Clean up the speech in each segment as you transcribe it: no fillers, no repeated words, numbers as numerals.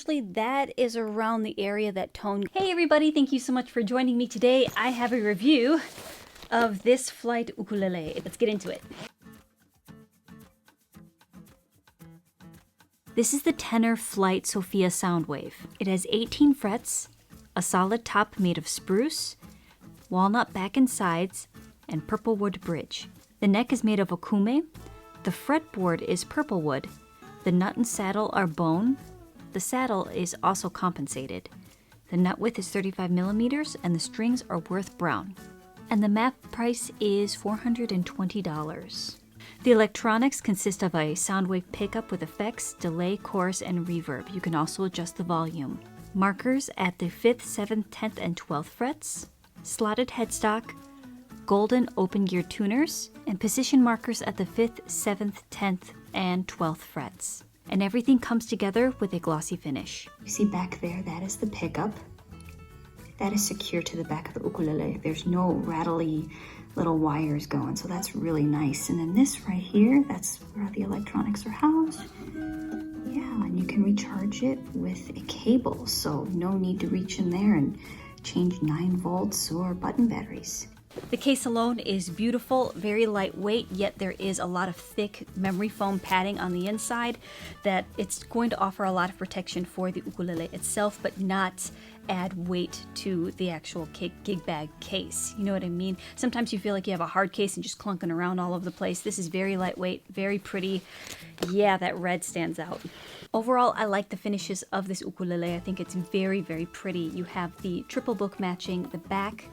usually that is around the area that tone. Hey everybody, thank you so much for joining me today. I have a review of this flight ukulele. Let's get into it. This is the tenor flight Sophia SOUNDWAVE. It has 18 frets, a solid top made of spruce, walnut back and sides, and purple wood bridge. The neck is made of okume. The fretboard is purple wood. The nut and saddle are bone. The saddle is also compensated. The nut width is 35 millimeters and the strings are worth brown. And the MAP price is $420. The electronics consist of a SOUNDWAVE pickup with effects, delay, chorus, and reverb. You can also adjust the volume. Markers at the 5th, 7th, 10th, and 12th frets. Slotted headstock, golden open gear tuners, and position markers at the 5th, 7th, 10th, and 12th frets. And everything comes together with a glossy finish. You see back there, that is the pickup. That is secure to the back of the ukulele. There's no rattly little wires going, so that's really nice. And then this right here, that's where the electronics are housed. Yeah, and you can recharge it with a cable, so no need to reach in there and change 9 volts or button batteries. The case alone is beautiful, very lightweight, yet there is a lot of thick memory foam padding on the inside that it's going to offer a lot of protection for the ukulele itself, but not add weight to the actual gig bag case. You know what I mean? Sometimes you feel like you have a hard case and just clunking around all over the place. This is very lightweight, very pretty. Yeah, that red stands out. Overall, I like the finishes of this ukulele. I think it's very, very pretty. You have the triple book matching the back,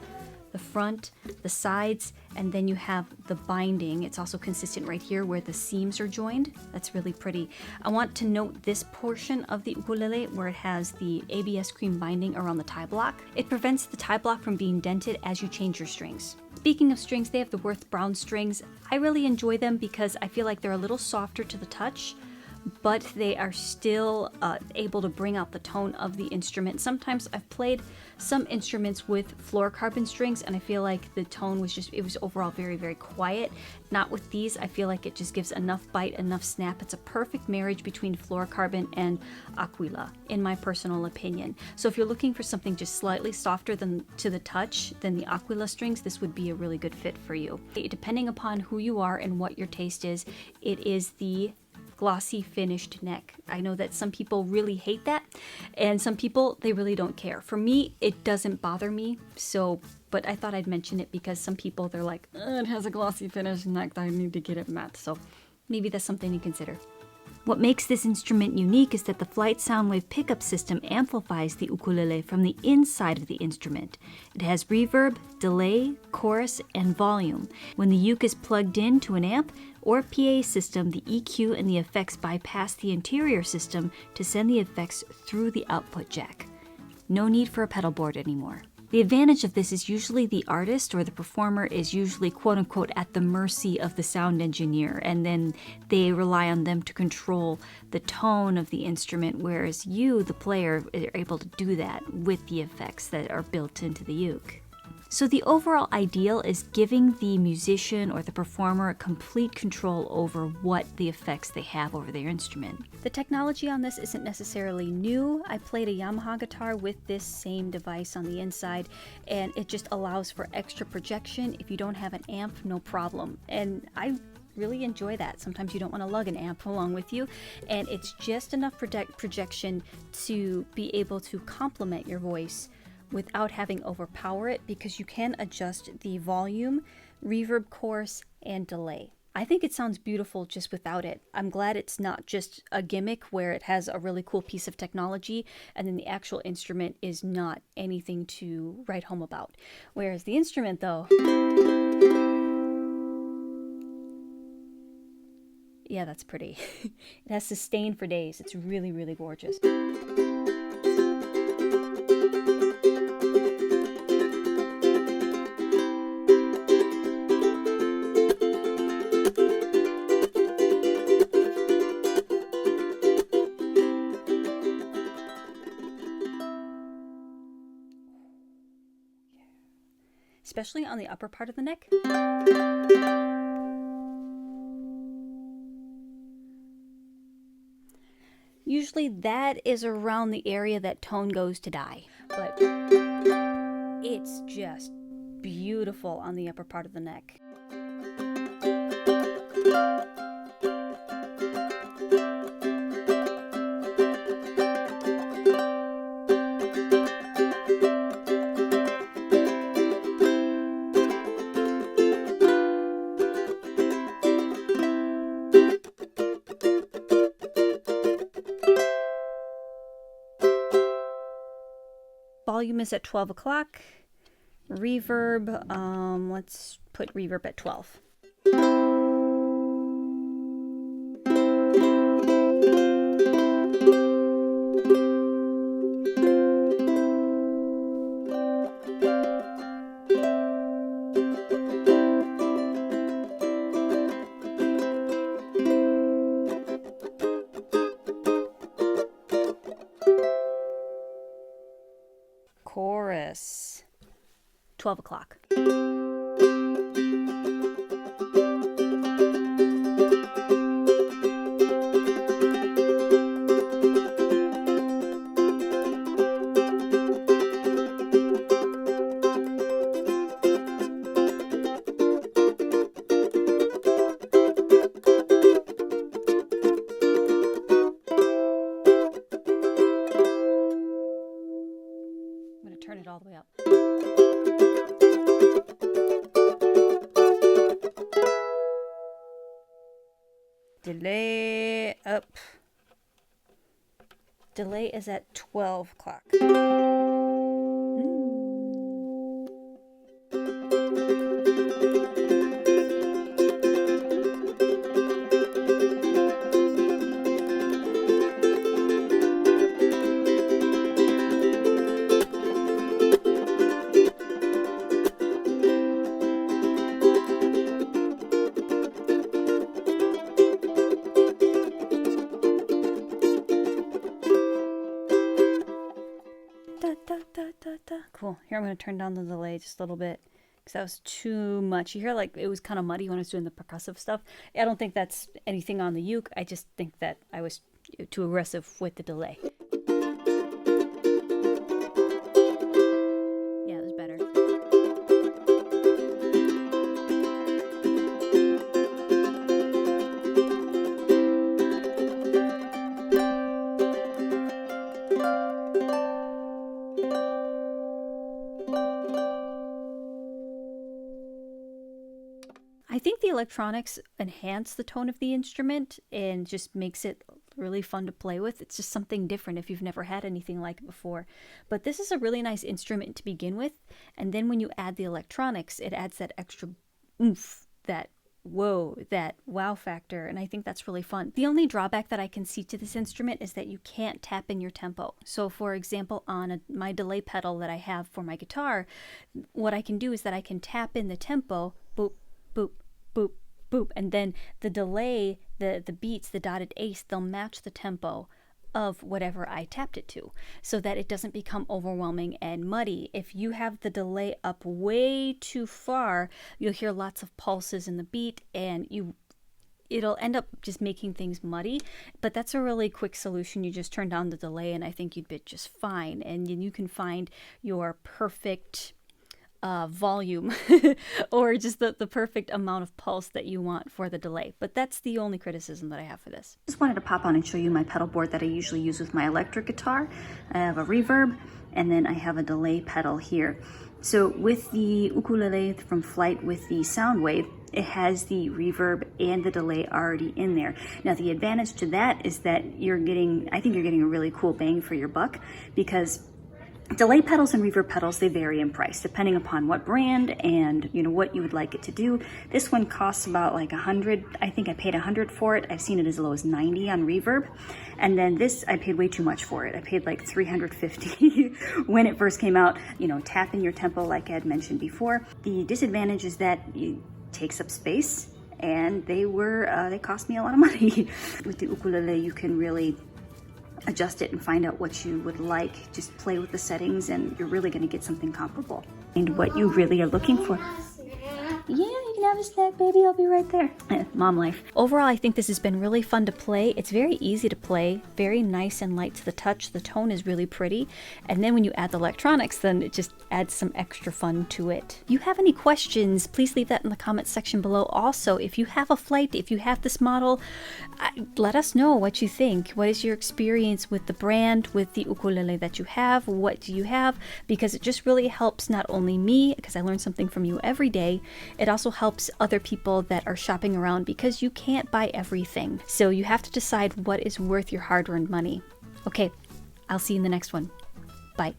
the front, the sides, and then you have the binding. It's also consistent right here where the seams are joined. That's really pretty. I want to note this portion of the ukulele where it has the ABS cream binding around the tie block. It prevents the tie block from being dented as you change your strings. Speaking of strings, they have the Worth Brown strings. I really enjoy them because I feel like they're a little softer to the touch, but they are still able to bring out the tone of the instrument. Sometimes I've played some instruments with fluorocarbon strings and I feel like the tone was it was overall very, very quiet. Not with these. I feel like it just gives enough bite, enough snap. It's a perfect marriage between fluorocarbon and aquila, in my personal opinion. So if you're looking for something just slightly softer to the touch than the aquila strings, this would be a really good fit for you. Depending upon who you are and what your taste is, it is the glossy finished neck. I know that some people really hate that and some people, they really don't care. For me, it doesn't bother me, but I thought I'd mention it because some people, they're like, it has a glossy finished neck, I need to get it matte. So maybe that's something to consider. What makes this instrument unique is that the Flight SOUNDWAVE pickup system amplifies the ukulele from the inside of the instrument. It has reverb, delay, chorus, and volume. When the uke is plugged in to an amp or PA system, the EQ and the effects bypass the interior system to send the effects through the output jack. No need for a pedal board anymore. The advantage of this is usually the artist or the performer is usually quote-unquote at the mercy of the sound engineer, and then they rely on them to control the tone of the instrument, whereas you, the player, are able to do that with the effects that are built into the uke. So the overall ideal is giving the musician or the performer complete control over what the effects they have over their instrument. The technology on this isn't necessarily new. I played a Yamaha guitar with this same device on the inside, and it just allows for extra projection. If you don't have an amp, no problem. And I really enjoy that. Sometimes you don't want to lug an amp along with you, and it's just enough projection to be able to complement your voice without having overpower it, because you can adjust the volume, reverb, chorus, and delay. I think it sounds beautiful just without it. I'm glad it's not just a gimmick where it has a really cool piece of technology and then the actual instrument is not anything to write home about. Whereas the instrument though, yeah, that's pretty. It has sustain for days. It's really, really gorgeous. Especially on the upper part of the neck. usually that is around the area that tone goes to die. But it's just beautiful on the upper part of the neck. Volume is at 12 o'clock. Reverb, let's put reverb at 12. Chorus, 12 o'clock. Turn it all the way up. Delay up. Delay is at 12 o'clock. Cool. Here I'm going to turn down the delay just a little bit because that was too much. You hear like it was kind of muddy when I was doing the percussive stuff. I don't think that's anything on the uke. I just think that I was too aggressive with the delay. Yeah, it was better. I think the electronics enhance the tone of the instrument and just makes it really fun to play with. It's just something different if you've never had anything like it before. But this is a really nice instrument to begin with. And then when you add the electronics, it adds that extra oomph, that whoa, that wow factor. And I think that's really fun. The only drawback that I can see to this instrument is that you can't tap in your tempo. So for example, on my delay pedal that I have for my guitar, what I can do is that I can tap in the tempo, boop, boop, boop, boop, and then the delay, the beats, the dotted eighths, they'll match the tempo of whatever I tapped it to, so that it doesn't become overwhelming and muddy. If you have the delay up way too far, you'll hear lots of pulses in the beat, and it'll end up just making things muddy. But that's a really quick solution. You just turn down the delay, and I think you'd be just fine, and you can find your perfect volume or just the perfect amount of pulse that you want for the delay. But that's the only criticism that I have for this. Just wanted to pop on and show you my pedal board that I usually use with my electric guitar. I have a reverb and then I have a delay pedal here. So with the ukulele from Flight with the SOUNDWAVE, it has the reverb and the delay already in there. Now the advantage to that is that I think you're getting a really cool bang for your buck, because delay pedals and reverb pedals, they vary in price depending upon what brand and what you would like it to do. This one costs about like $100. I think I paid $100 for it. I've seen it as low as $90 on reverb. And then this, I paid way too much for it. I paid like $350 when it first came out. Tap in your tempo like I had mentioned before. The disadvantage is that it takes up space, and they cost me a lot of money. With the ukulele, you can really adjust it and find out what you would like. Just play with the settings and you're really going to get something comparable and what you really are looking for. Yeah, you can can have a snack, baby. I'll be right there. Mom life. Overall, I think this has been really fun to play. It's very easy to play, very nice and light to the touch. The tone is really pretty. And then when you add the electronics, then it just adds some extra fun to it. If you have any questions, please leave that in the comments section below. Also, if you have a flight, if you have this model, let us know what you think. What is your experience with the brand, with the ukulele that you have? What do you have? Because it just really helps not only me, because I learn something from you every day, it also helps other people that are shopping around, because you can't buy everything. So you have to decide what is worth your hard-earned money. Okay, I'll see you in the next one. Bye.